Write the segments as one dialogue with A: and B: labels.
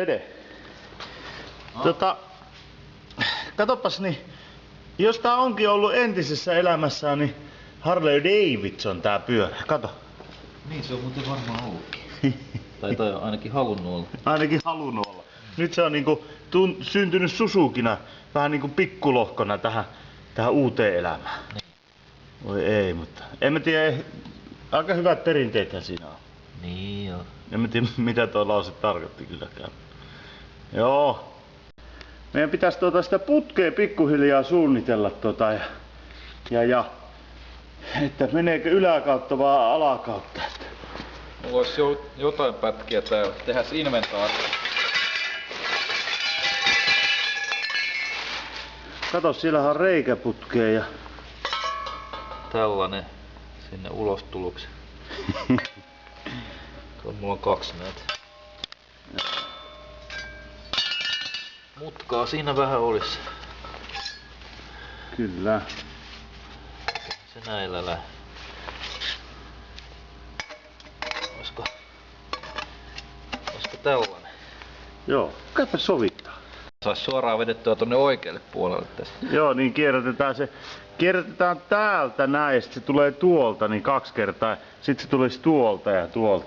A: Pede. Katoppas niin, jos tää onkin ollut entisessä elämässään, niin Harley Davidson tää pyörä. Kato.
B: Niin se on muuten varmaan ollutkin. Tai on ainakin halunnut olla.
A: Ainakin halunnut olla. Nyt se on niinku syntynyt Suzukina vähän niinku pikkulohkona tähän uuteen elämään.
B: Niin.
A: Voi ei, mutta en mä tiedä, aika hyvät perinteethän siinä on.
B: Niin joo.
A: En mä tiedä mitä tuo lause tarkoitti kylläkään. Joo. Meidän pitäisi sitä putkea pikkuhiljaa suunnitella ja että meneekö yläkautta vai alakautta.
B: Mulla olisi jotain pätkiä täällä. Tehdään inventaari.
A: Kato, siellähän on reikäputkea ja
B: Tällainen sinne ulostuluksi. Mulla on 2 näitä. Mutkaa siinä vähän olisi.
A: Kyllä.
B: Se näillä lähtee. Olisiko tällainen?
A: Joo, käypä sovittaa.
B: Saisi suoraan vedettyä tonne oikealle puolelle tästä.
A: Joo, niin kierrätetään täältä näin ja sit se tulee tuolta niin 2 kertaa. Sitten se tulisi tuolta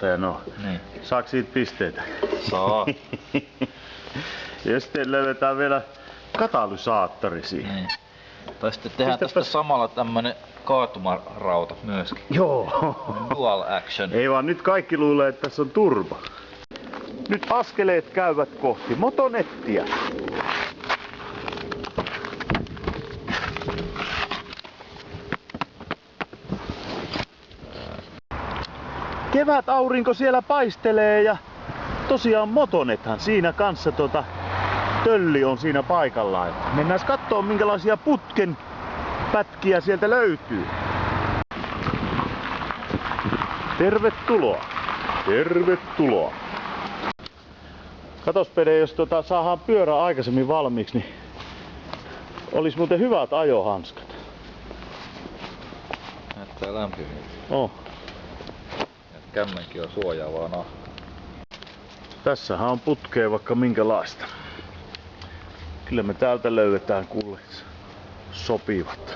A: ja no.
B: Niin.
A: Saako siitä pisteitä?
B: Saa.
A: Ja sitten löydetään vielä katalysaattori siihen.
B: Niin. Tai sitten tehdään tästä samalla tämmönen kaatumarauta myöskin.
A: Joo.
B: Dual action.
A: Ei vaan nyt kaikki luulee, että tässä on turva. Nyt askeleet käyvät kohti motonettiä. Kevät aurinko siellä paistelee ja tosiaan motonethan siinä kanssa tölli on siinä paikallaan. Mennään kattoo minkälaisia putken pätkiä sieltä löytyy. Tervetuloa. Tervetuloa. Katos Pede, jos saadaan pyörä aikaisemmin valmiiksi, niin olisi muuten hyvät ajohanskat.
B: Näyttää lämpimiltä.
A: Oh.
B: Kämmenkin on suojaavaa nahkaa.
A: Tässähän on putkea vaikka minkälaista. Kyllä me täältä löydetään kuule sopivat.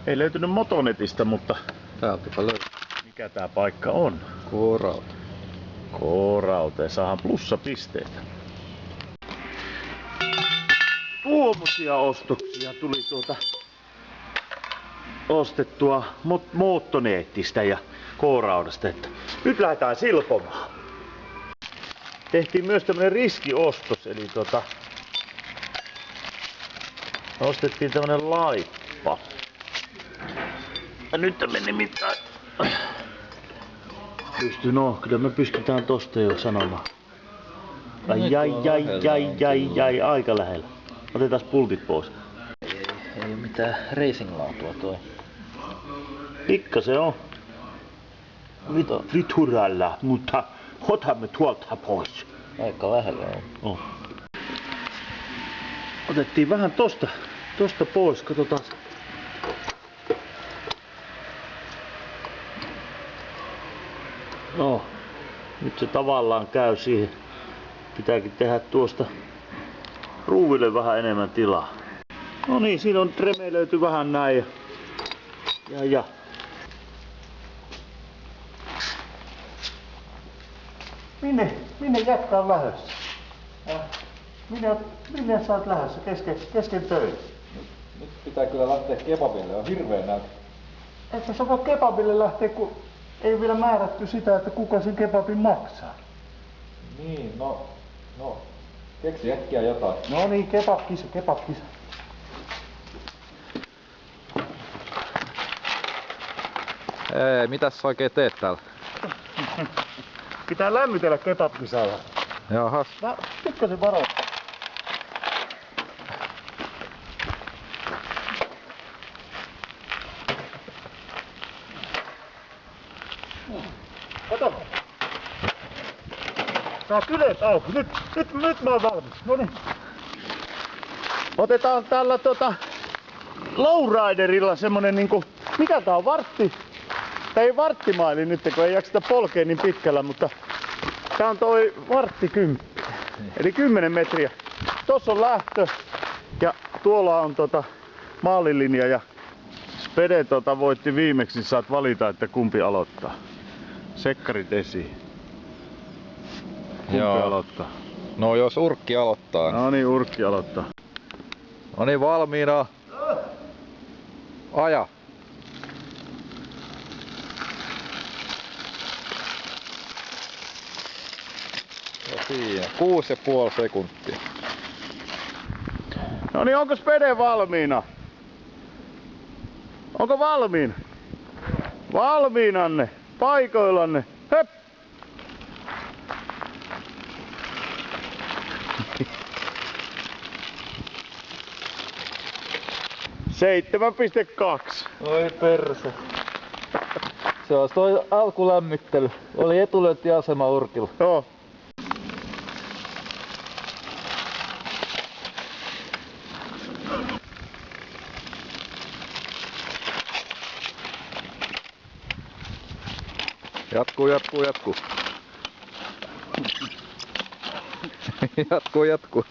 A: Ei löytynyt motonetista, mutta
B: Täältäpä löytyy.
A: mikä tää paikka on?
B: K-rauta.
A: K-rauta ja saadaan plussapisteitä. Tuommoisia ostoksia tuli ostettua moottoneettistä ja K-raudasta, että nyt lähdetään silpomaan. Tehtiin myös tämmönen riskiostos, eli ostettiin tämmönen laippa. Ja nyt meni mitään. Kyllä me pystytään tosta jo sanomaan. Ai, aika lähellä. Otetaan pultit pois.
B: Ei oo mitään racing-laatua toi.
A: Pikkasen on. Vituralla, mutta otamme tuolta pois.
B: Aika lähellä on.
A: Oh. Otettiin vähän tosta pois, katsotaan. No, nyt se tavallaan käy siihen. Pitääkin tehdä tuosta ruuville vähän enemmän tilaa. No niin, siinä on remeilöity vähän näin. Ja. Minne jätkää lähdössä? Minne sä oot lähdössä kesken töitä?
B: Nyt pitää kyllä lähteä kebabille, on hirveen näyttö.
A: Että sä voi kebabille lähteä, kun ei vielä määrätty sitä, että kuka sen kebabin maksaa.
B: Niin, no, keksi äkkiä jotain.
A: No niin, kebabkisa.
B: Ei, mitäs sä oikein teet täällä?
A: Pitää lämmitellä kebabkisalla.
B: Jahas.
A: Mä pikkasen varo. Kato. Saa kylet auki. Nyt mä oon valmis. Noniin. Otetaan tällä lowriderilla semmonen niinku, mikä tää on, vartti? Tai ei varttimaili nyt, kun ei jakseta polkea niin pitkällä, mutta Tää on toi varttikymppi. Eli 10 metriä. Tossa on lähtö ja tuolla on maalilinja ja Spede voitti viimeksi, saat valita, että kumpi aloittaa. Sekkarit esiin. Kumpi aloittaa?
B: No jos Urkki aloittaa.
A: No niin, Urkki aloittaa.
B: No niin, valmiina. Aja. Ja siinä, 6,5 sekuntia.
A: No niin, onko Spede valmiina? Onko valmiina? Valmiinanne, paikoillanne. Höp! 7,2.
B: Oi perse. Se on toi alkulämmittely. Oli etulyöntiasema Urkilla.
A: Joo.
B: Jatkuu. jatkuu.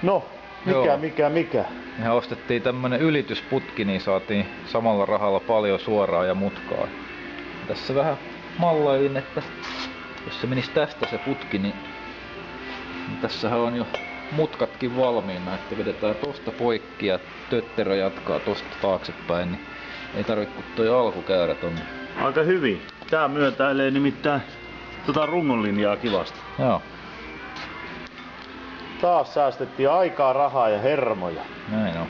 A: No, mikä?
B: Me ostettiin tämmönen ylitysputki, niin saatiin samalla rahalla paljon suoraa ja mutkaa. Tässä vähän mallailin, että jos se menisi tästä se putki, niin tässähän on jo mutkatkin valmiina, että vedetään tosta poikki ja tötterö jatkaa tosta taaksepäin, niin ei tarvitse kun toi alkukäyrä tonne.
A: Aika hyvin. Tää myötäilee nimittäin rungonlinjaa kivasti.
B: Joo.
A: Taas säästettiin aikaa, rahaa ja hermoja.
B: Näin on.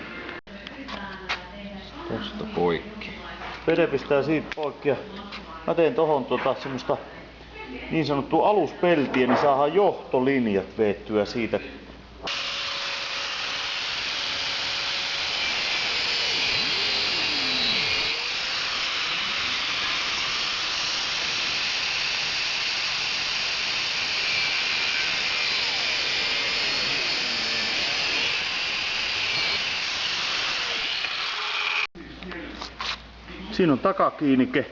B: Tosta poikki.
A: Spede pistää siitä poikki ja mä teen tohon semmoista niin sanottua aluspeltiä, niin saadaan johtolinjat veettyä siitä. Siinä on takakiinnike.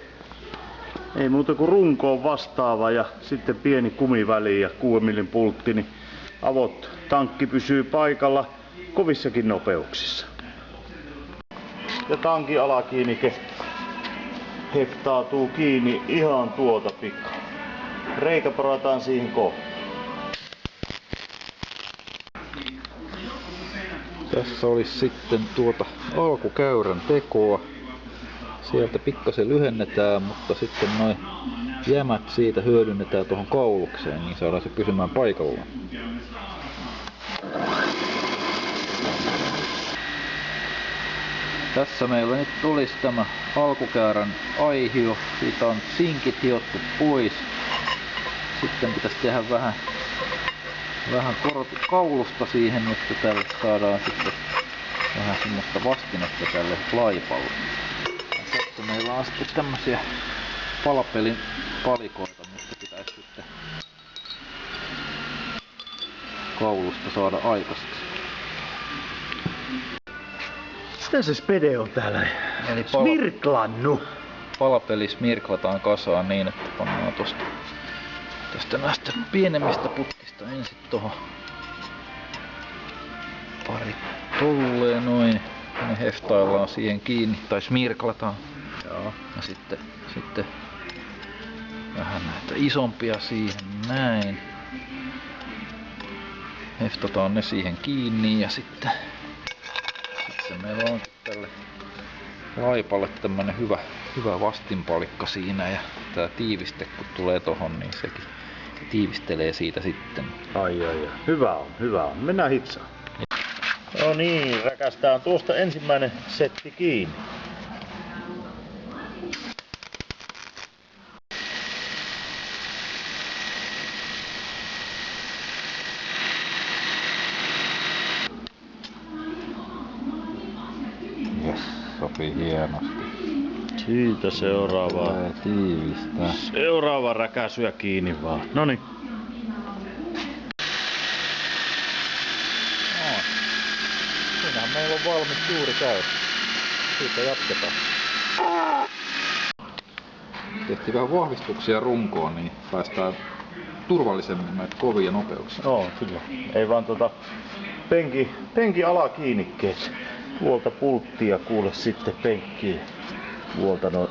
A: Ei muuta kuin runkoon vastaava ja sitten pieni kumiväli ja 6 millin pultti, niin avot tankki pysyy paikalla kovissakin nopeuksissa. Ja tankin alakiinnike heftautuu kiinni ihan tuota pikaa. Reikä porataan siihen kohtaan.
B: Tässä olisi sitten alkukäyrän tekoa. Sieltä pikkasen lyhennetään, mutta sitten noin jämät siitä hyödynnetään tuohon kaulukseen, niin saadaan se pysymään paikallaan. Tässä meillä nyt olisi tämä alkukäyrän aihio. Siitä on sinkit hiottu pois. Sitten pitäisi tehdä vähän kaulusta siihen, jotta tälle saadaan sitten vähän semmoista vastinetta tälle laipalle. Tässä meillä on sitten tämmösiä palapelin palikoita, mistä pitäisi sitten kaulusta saada aikaiseksi.
A: Mitä se Spede on täällä?
B: Eli
A: Smirklannu!
B: Palapeli smirklataan kasaan niin, että pannaan tästä näistä pienemmistä putkista ensin tohon pari tolleen noin. Ne heftaillaan siihen kiinni, tai smirklataan.
A: Joo.
B: Ja sitten vähän näitä isompia siihen näin. Heftataan ne siihen kiinni ja sitten meillä on tälle laipalle tämmönen hyvä vastinpalikka siinä ja tää tiiviste kun tulee tohon, niin sekin tiivistelee siitä sitten.
A: Ai. Hyvä on. Mennään hitsaan. No niin, räkästään tuosta ensimmäinen setti kiinni.
B: Jes, sopii hienosti.
A: Siitä seuraavaa.
B: Tiivistää.
A: Seuraava räkäsyä kiinni vaan. Noniin.
B: Siinähän meillä on valmis juuri käy. Siitä jatketaan. tehtiin vähän vahvistuksia runkoon, niin päästään turvallisemmin näitä kovia nopeuksia.
A: Joo, kyllä. Ei vaan penki alakiinnikkeet. Tuolta pulttia kuule sitten penkkiin. Tuolta noin.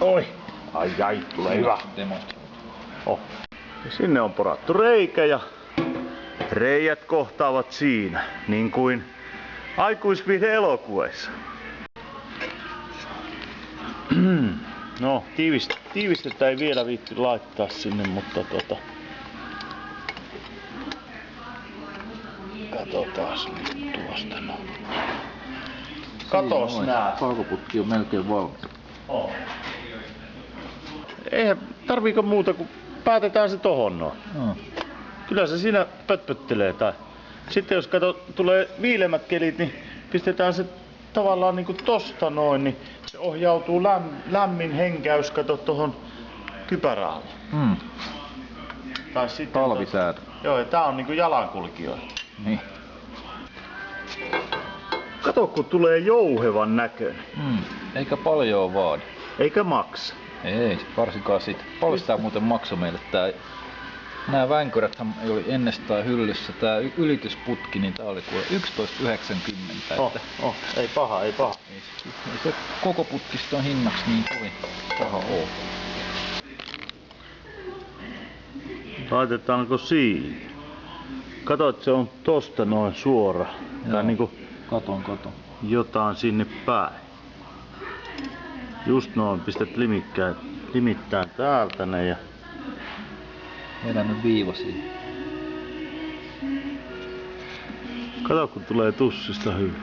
A: Oi! Ai, tulee hyvä. Oh. Ja sinne on porattu reikä ja reijät kohtaavat siinä, niin kuin aikuisviihde elokuveissa. No, tiivistettä ei vielä viitti laittaa sinne, mutta katsotaas nyt tuosta no. Katos nää.
B: Paukoputki on melkein valmis.
A: Oh. Eihän tarviiko muuta kuin päätetään se tohon noin.
B: No.
A: Kyllä se siinä pötpöttelee tai sitten jos tulee viilemmät kelit, niin pistetään se tavallaan niinku tosta noin, niin se ohjautuu lämmin henkäys tohon kypärään. Tai sitten
B: Talvisäätö.
A: Joo, ja tää on niinku jalankulkijoille.
B: Niin.
A: Kato kun tulee jouhevan näköinen.
B: Eikä paljon vaadi.
A: Eikä maksa.
B: Ei, varsinkaan siitä. Paljon sitä muuten maksoi meille nää vänkyräthän oli ennestään hyllyssä. Tää ylitysputki, niin tää oli kuule 11,90.
A: Ei paha.
B: Ei se koko putkiston hinnaksi niin kovin paha oo.
A: Laitetaanko siinä? Kato, että se on tosta noin suora. Tai niinku
B: Katon.
A: jotain sinne päin. Just noin, pistät limittäin täältä ne ja
B: Vedän nyt viiva siihen.
A: kato kun tulee tussista hyvin.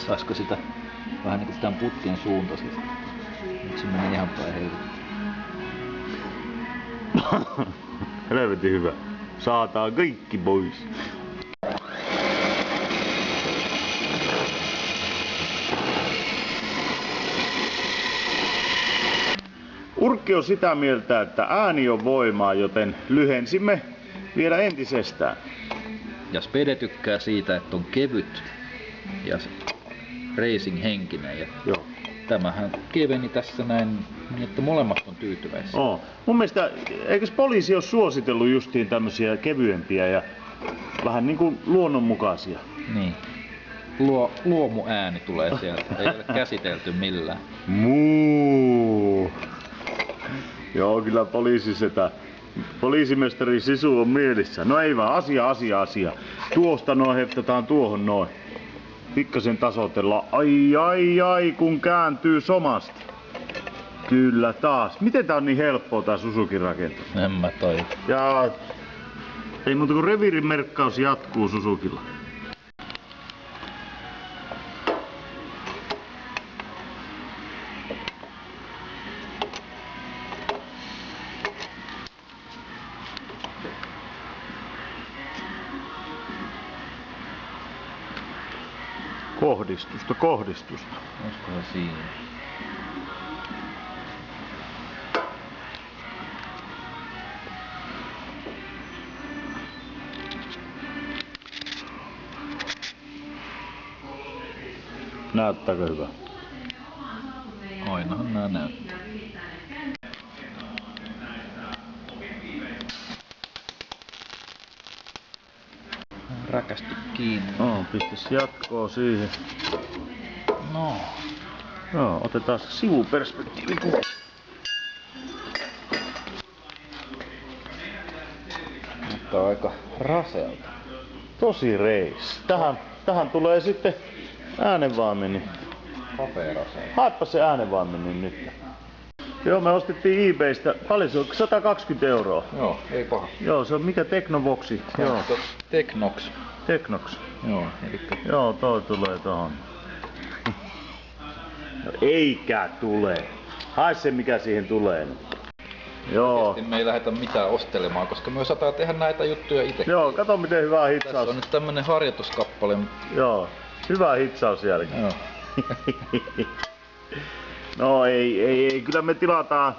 B: Saisiko sitä vähän niinku tämän putken suuntaisesti? Nyt se meni ihan päin helvettiin.
A: Helvetin hyvä. Saataan kaikki pois. Urkki on sitä mieltä, että ääni on voimaa, joten lyhensimme vielä entisestään.
B: Ja Spede tykkää siitä, että on kevyt ja racing henkinen. Ja
A: Joo.
B: tämähän keveni tässä näin, niin että molemmat on tyytyväisiä.
A: Mun mielestä, eikös poliisi ole suositellut justiin tämmösiä kevyempiä ja vähän niinku luonnonmukaisia?
B: Niin. Luomuääni tulee sieltä, ei ole käsitelty millään.
A: Muu. Joo, kyllä poliisimestari Sisu on mielissä. No ei vaan, asia. Tuosta noin heftataan tuohon noin. Pikkasen tasoitella. Ai, kun kääntyy somasti. Kyllä taas. Miten tää on niin helppoa tää Suzukin rakentaa?
B: En mä tajua.
A: Ja ei muuta kuin reviirin merkkaus jatkuu Suzukilla. Kohdistusta.
B: Olisikohan siinä?
A: Näyttääkö hyvä?
B: Ainahan nää näyttää. Räkästy kiinni.
A: Pistes jatkoa siihen.
B: No.
A: Joo, otetaan sivuperspektiivi.
B: Mutta aika rasealta.
A: Tosi reis. Tähän tulee sitten äänenvaimeni.
B: Paperasea.
A: Haepa se äänenvaimeni nyt. Joo, me ostettiin eBaystä. Paljon se on? 120 €.
B: Joo, ei paha.
A: Joo, se on mikä Teknoboxi? Joo.
B: Teknox.
A: Teknox.
B: Joo, elikkä
A: Joo, toi tulee tohon. No eikä tule. Hae se mikä siihen tulee. Joo.
B: Tietysti me ei lähdetä mitään ostelemaan, koska me osataan tehdä näitä juttuja itse.
A: Joo, kato miten hyvä
B: Tässä
A: hitsaus.
B: on nyt tämmönen harjoituskappale.
A: Joo, hyvä hitsaus jälkeen.
B: Joo.
A: No ei, kyllä me tilataan.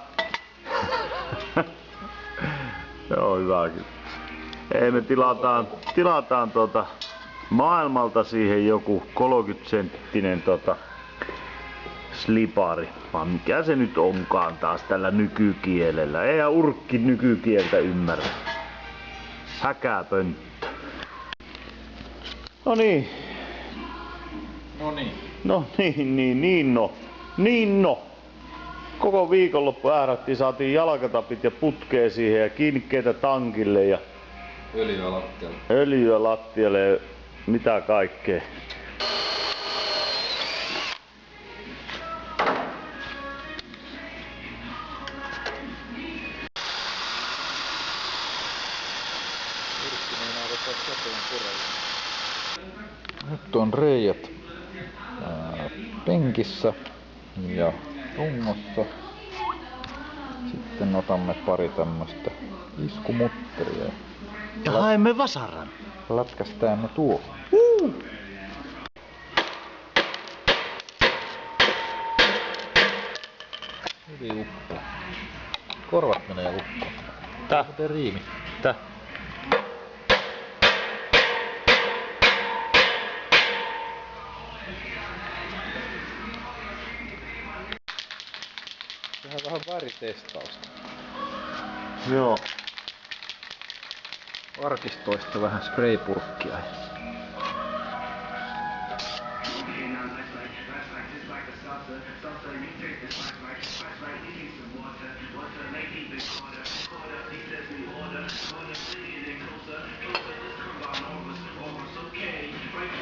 A: Joo, hyvä kyllä. Ei me tilataan maailmalta siihen joku 30-senttinen slipari, vaan mikä se nyt onkaan taas tällä nykykielellä. Eihän urkki nykykieltä ymmärrä. Häkäpönttö. No niin. Niin no. Koko viikonloppu äärättiin, saatiin jalkatapit ja putkea siihen ja kiinnikkeitä tankille ja öljyä lattialle ja mitä kaikkea.
B: Nyt on reijät penkissä ja rungossa. Sitten otamme pari tämmöstä iskumutteria.
A: Ja haemme vasaran.
B: Lätkästään ne tuohon. Hyvin uppoa. Korvat menee lukkoon.
A: Tää.
B: Kuten riimi.
A: Tää.
B: Tehdään vähän väritestausta.
A: Joo.
B: Arkistoista vähän spraypurkkia.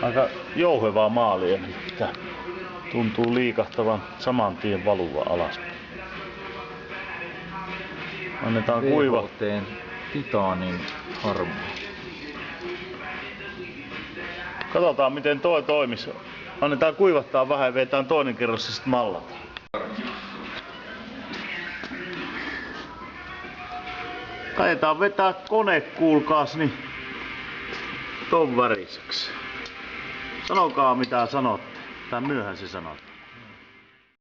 A: Aika jouhevaa maalia, että tuntuu liikahtavan saman tien valuva alas. Annetaan kuiva.
B: VHT:n Titaanin harmaa.
A: Katsotaan miten toi toimisi. Annetaan kuivattaa vähän ja vetään toinen kerros ja sitten mallataan. Kajetaan vetää kone, kuulkaas, niin ton väriseksi. Sanokaa mitä sanotte. Tai myöhään se sanot.